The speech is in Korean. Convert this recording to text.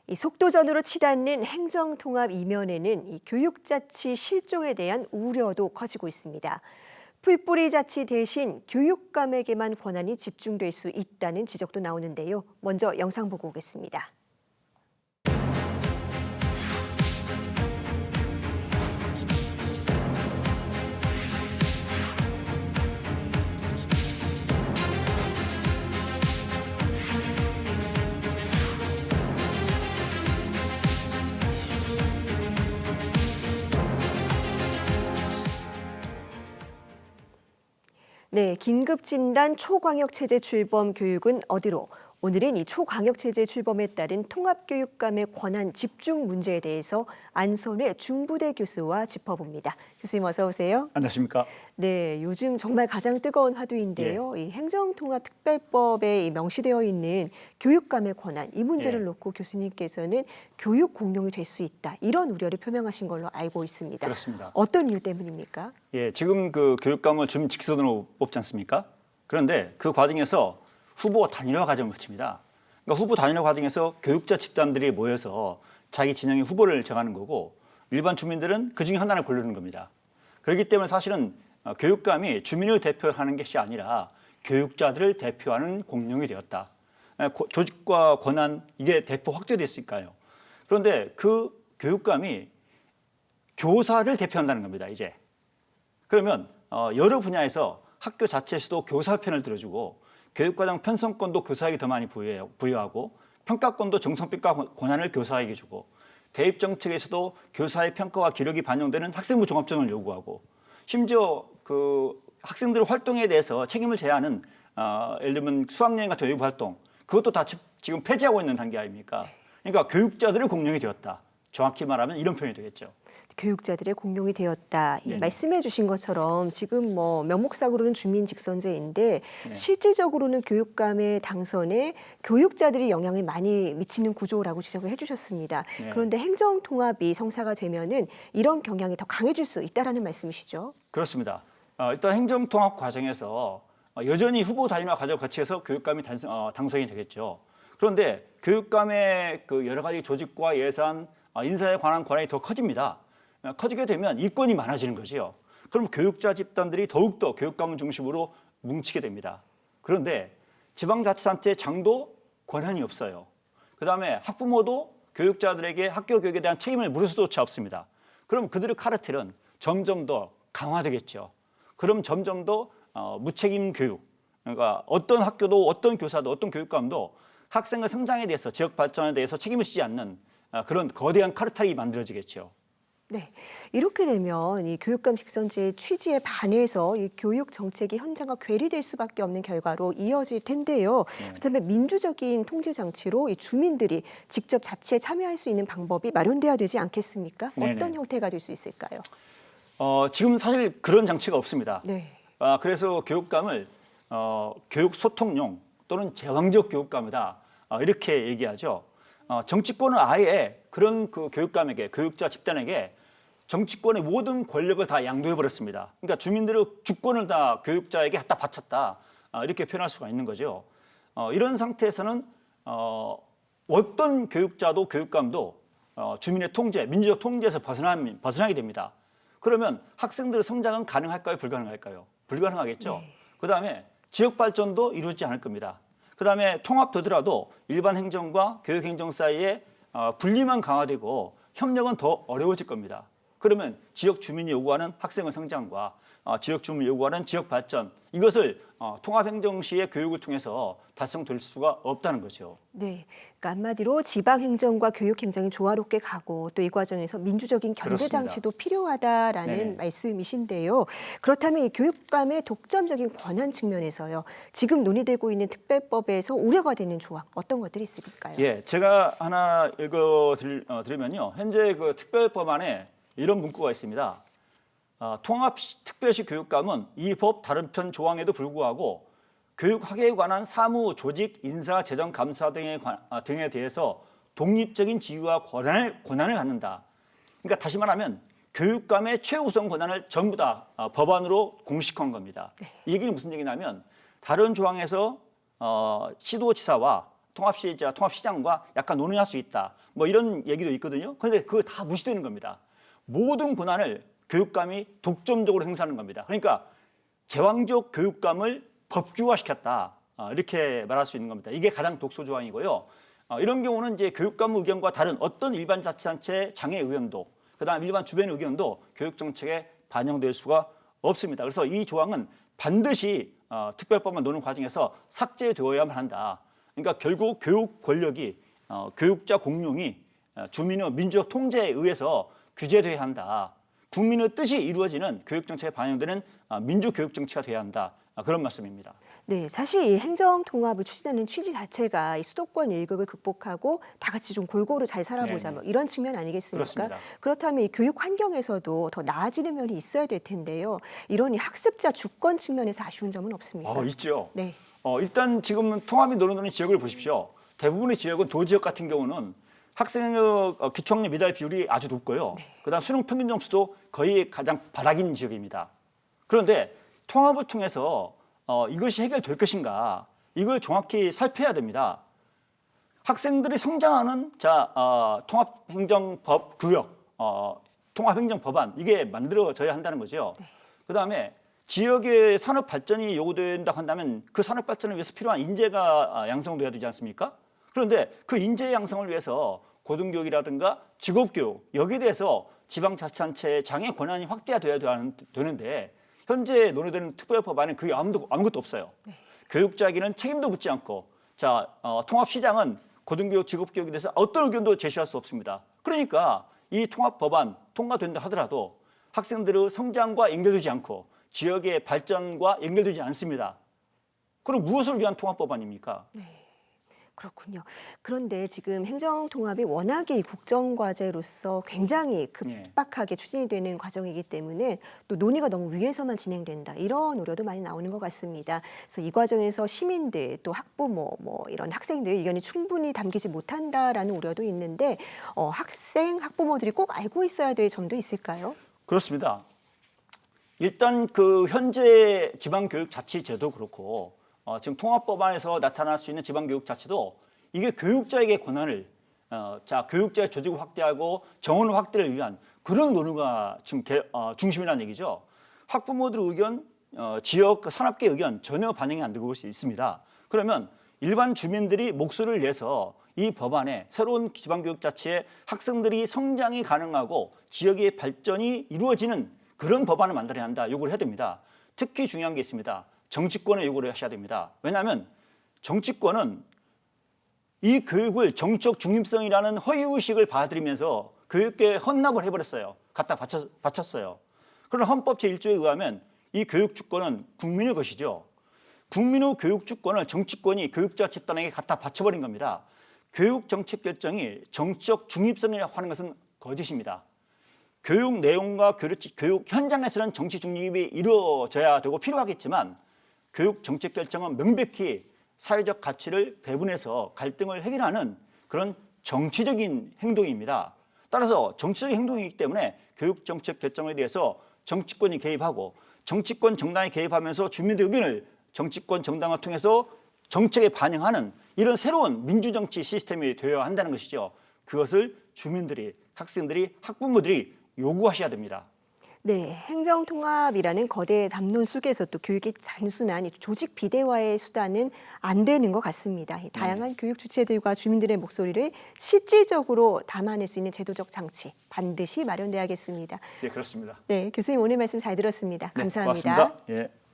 이 속도전으로 치닫는 행정통합 이면에는 이 교육자치 실종에 대한 우려도 커지고 있습니다. 풀뿌리 자치 대신 교육감에게만 권한이 집중될 수 있다는 지적도 나오는데요. 먼저 영상 보고 오겠습니다. 네, 긴급진단 초광역체제 출범 교육은 어디로? 오늘은 이 초광역체제 출범에 따른 통합교육감의 권한 집중 문제에 대해서 안선회 중부대 교수와 짚어봅니다. 교수님 어서 오세요. 안녕하십니까? 네, 요즘 정말 가장 뜨거운 화두인데요. 이 행정통합특별법에 명시되어 있는 교육감의 권한, 이 문제를 놓고 교수님께서는 교육 공룡이 될 수 있다, 이런 우려를 표명하신 걸로 알고 있습니다. 그렇습니다. 어떤 이유 때문입니까? 예, 지금 그 교육감을 주민 직선으로 뽑지 않습니까? 그런데 그 과정에서 후보 단일화 과정을 거칩니다. 그러니까 후보 단일화 과정에서 교육자 집단들이 모여서 자기 진영의 후보를 정하는 거고, 일반 주민들은 그 중에 하나를 고르는 겁니다. 그렇기 때문에 사실은 교육감이 주민을 대표하는 것이 아니라 교육자들을 대표하는 공룡이 되었다. 조직과 권한, 이게 대폭 확대됐을까요? 그런데 그 교육감이 교사를 대표한다는 겁니다, 이제. 그러면 여러 분야에서 학교 자체에서도 교사 편을 들어주고, 교육과정 편성권도 교사에게 더 많이 부여하고, 평가권도 정성평가 권한을 교사에게 주고, 대입정책에서도 교사의 평가와 기록이 반영되는 학생부 종합전을 요구하고, 심지어 그 학생들 활동에 대해서 책임을 져야 하는 예를 들면 수학여행 같은 외부 활동, 그것도 다 지금 폐지하고 있는 단계 아닙니까? 그러니까 교육자들의 공룡이 되었다. 정확히 말하면 이런 표현이 되겠죠. 교육자들의 공룡이 되었다. 말씀해 주신 것처럼 지금 뭐 명목상으로는 주민 직선제인데 실질적으로는 교육감의 당선에 교육자들이 영향을 많이 미치는 구조라고 지적을 해주셨습니다. 그런데 행정통합이 성사가 되면은 이런 경향이 더 강해질 수 있다라는 말씀이시죠? 그렇습니다. 일단 행정통합 과정에서 여전히 후보 단일화 과정을 거치해서 교육감이 당선이 되겠죠. 그런데 교육감의 그 여러 가지 조직과 예산, 인사에 관한 권한이 더 커집니다. 커지게 되면 이권이 많아지는 거죠. 그럼 교육자 집단들이 더욱더 교육감을 중심으로 뭉치게 됩니다. 그런데 지방자치단체 장도 권한이 없어요. 그다음에 학부모도 교육자들에게 학교 교육에 대한 책임을 물을 수조차 없습니다. 그럼 그들의 카르텔은 점점 더 강화되겠죠. 그럼 점점 더 무책임 교육, 그러니까 어떤 학교도 어떤 교사도 어떤 교육감도 학생의 성장에 대해서, 지역 발전에 대해서 책임을 지지 않는 그런 거대한 카르텔이 만들어지겠죠. 네, 이렇게 되면 이 교육감 직선제의 취지에 반해서 이 교육 정책이 현장과 괴리될 수밖에 없는 결과로 이어질 텐데요. 그렇다면 민주적인 통제 장치로 이 주민들이 직접 자치에 참여할 수 있는 방법이 마련돼야 되지 않겠습니까? 어떤 형태가 될 수 있을까요? 지금 사실 그런 장치가 없습니다. 네. 그래서 교육감을 교육 소통용 또는 제왕적 교육감이다, 이렇게 얘기하죠. 정치권은 아예 그런 그 교육감에게, 교육자 집단에게 정치권의 모든 권력을 다 양도해 버렸습니다. 그러니까 주민들의 주권을 다 교육자에게 갖다 바쳤다, 이렇게 표현할 수가 있는 거죠. 이런 상태에서는 어떤 교육자도 교육감도 주민의 통제, 민주적 통제에서 벗어나게 됩니다. 그러면 학생들의 성장은 가능할까요, 불가능할까요? 불가능하겠죠. 그다음에 지역 발전도 이루어지지 않을 겁니다. 그다음에 통합되더라도 일반 행정과 교육 행정 사이에 분리만 강화되고 협력은 더 어려워질 겁니다. 그러면 지역 주민이 요구하는 학생의 성장과 지역 주민이 요구하는 지역 발전, 이것을 통합행정 시의 교육을 통해서 달성될 수가 없다는 거죠. 네, 그러니까 한마디로 지방행정과 교육행정이 조화롭게 가고 또 이 과정에서 민주적인 견제장치도 필요하다라는 말씀이신데요. 그렇다면 이 교육감의 독점적인 권한 측면에서요, 지금 논의되고 있는 특별법에서 우려가 되는 조항, 어떤 것들이 있을까요? 예, 제가 하나 읽어드리면요, 현재 그 특별법안에 이런 문구가 있습니다. 통합특별시 교육감은 이 법 다른 편 조항에도 불구하고 교육학에 관한 사무, 조직, 인사, 재정, 감사 등에 대해서 독립적인 지위와 권한을 갖는다. 그러니까 다시 말하면 교육감의 최우선 권한을 전부 다 법안으로 공식화한 겁니다. 이 얘기는 무슨 얘기냐면 다른 조항에서 시도지사와 통합시장과 약간 논의할 수 있다. 뭐 이런 얘기도 있거든요. 그런데 그거 다 무시되는 겁니다. 모든 권한을 교육감이 독점적으로 행사하는 겁니다. 그러니까 제왕적 교육감을 법규화시켰다. 이렇게 말할 수 있는 겁니다. 이게 가장 독소 조항이고요. 이런 경우는 이제 교육감 의견과 다른 어떤 일반 자치단체 장애 의견도, 그다음 일반 주변 의견도 교육 정책에 반영될 수가 없습니다. 그래서 이 조항은 반드시 특별법안 논의 과정에서 삭제되어야만 한다. 그러니까 결국 교육 권력이 교육자 공용이 주민의 민주적 통제에 의해서 규제돼야 한다. 국민의 뜻이 이루어지는 교육 정책에 반영되는 민주 교육 정치가 돼야 한다. 그런 말씀입니다. 네, 사실 이 행정 통합을 추진하는 취지 자체가 이 수도권 일극을 극복하고 다 같이 좀 골고루 잘 살아보자, 뭐 이런 측면 아니겠습니까? 그렇습니다. 그렇다면 이 교육 환경에서도 더 나아지는 면이 있어야 될 텐데요. 이런 이 학습자 주권 측면에서 아쉬운 점은 없습니까? 있죠. 네. 일단 지금 통합이 논의되는 지역을 보십시오. 대부분의 지역은 도지역 같은 경우는 학생의 기초학력 미달 비율이 아주 높고요. 그다음 수능 평균 점수도 거의 가장 바닥인 지역입니다. 그런데 통합을 통해서 이것이 해결될 것인가, 이걸 정확히 살펴야 됩니다. 학생들이 성장하는 통합행정법 구역, 통합행정법안 이게 만들어져야 한다는 거죠. 그다음에 지역의 산업 발전이 요구된다고 한다면 그 산업 발전을 위해서 필요한 인재가 양성돼야 되지 않습니까? 그런데 그 인재 양성을 위해서 고등교육이라든가 직업교육 여기에 대해서 지방자치단체의 장애 권한이 확대돼야 되는데 현재 논의되는 특별법안은 그게 아무것도 없어요. 교육자에게는 책임도 묻지 않고 통합시장은 고등교육, 직업교육에 대해서 어떤 의견도 제시할 수 없습니다. 그러니까 이 통합법안 통과된다 하더라도 학생들의 성장과 연결되지 않고 지역의 발전과 연결되지 않습니다. 그럼 무엇을 위한 통합법안입니까? 그렇군요. 그런데 지금 행정통합이 워낙에 이 국정과제로서 굉장히 급박하게 추진이 되는 과정이기 때문에 또 논의가 너무 위에서만 진행된다. 이런 우려도 많이 나오는 것 같습니다. 그래서 이 과정에서 시민들 또 학부모 이런 학생들 의견이 충분히 담기지 못한다라는 우려도 있는데 학생, 학부모들이 꼭 알고 있어야 될 점도 있을까요? 그렇습니다. 일단 그 현재 지방교육자치제도 그렇고 지금 통합법안에서 나타날 수 있는 지방교육자치도 이게 교육자에게 권한을 교육자의 조직을 확대하고 정원 확대를 위한 그런 논의가 지금 중심이라는 얘기죠. 학부모들의 의견, 지역 산업계 의견 전혀 반영이 안 되고 있습니다. 그러면 일반 주민들이 목소리를 내서 이 법안에 새로운 지방교육자치에 학생들이 성장이 가능하고 지역의 발전이 이루어지는 그런 법안을 만들어야 한다. 요구를 해야 됩니다. 특히 중요한 게 있습니다. 정치권에 요구를 하셔야 됩니다. 왜냐하면 정치권은 이 교육을 정치적 중립성이라는 허위의식을 받아들이면서 교육계에 헌납을 해버렸어요. 갖다 바쳤어요. 그러나 헌법 제1조에 의하면 이 교육 주권은 국민의 것이죠. 국민의 교육 주권을 정치권이 교육자 집단에게 갖다 바쳐버린 겁니다. 교육 정책 결정이 정치적 중립성이라고 하는 것은 거짓입니다. 교육 내용과 교육 현장에서는 정치 중립이 이루어져야 되고 필요하겠지만 교육 정책 결정은 명백히 사회적 가치를 배분해서 갈등을 해결하는 그런 정치적인 행동입니다. 따라서 정치적인 행동이기 때문에 교육 정책 결정에 대해서 정치권이 개입하고 정치권 정당이 개입하면서 주민들 의견을 정치권 정당을 통해서 정책에 반영하는 이런 새로운 민주정치 시스템이 되어야 한다는 것이죠. 그것을 주민들이, 학생들이, 학부모들이 요구하셔야 됩니다. 네, 행정통합이라는 거대 담론 속에서 또 교육의 단순한 조직 비대화의 수단은 안 되는 것 같습니다. 다양한 교육 주체들과 주민들의 목소리를 실질적으로 담아낼 수 있는 제도적 장치 반드시 마련돼야겠습니다. 네, 그렇습니다. 네, 교수님 오늘 말씀 잘 들었습니다. 네, 감사합니다. 고맙습니다. 예.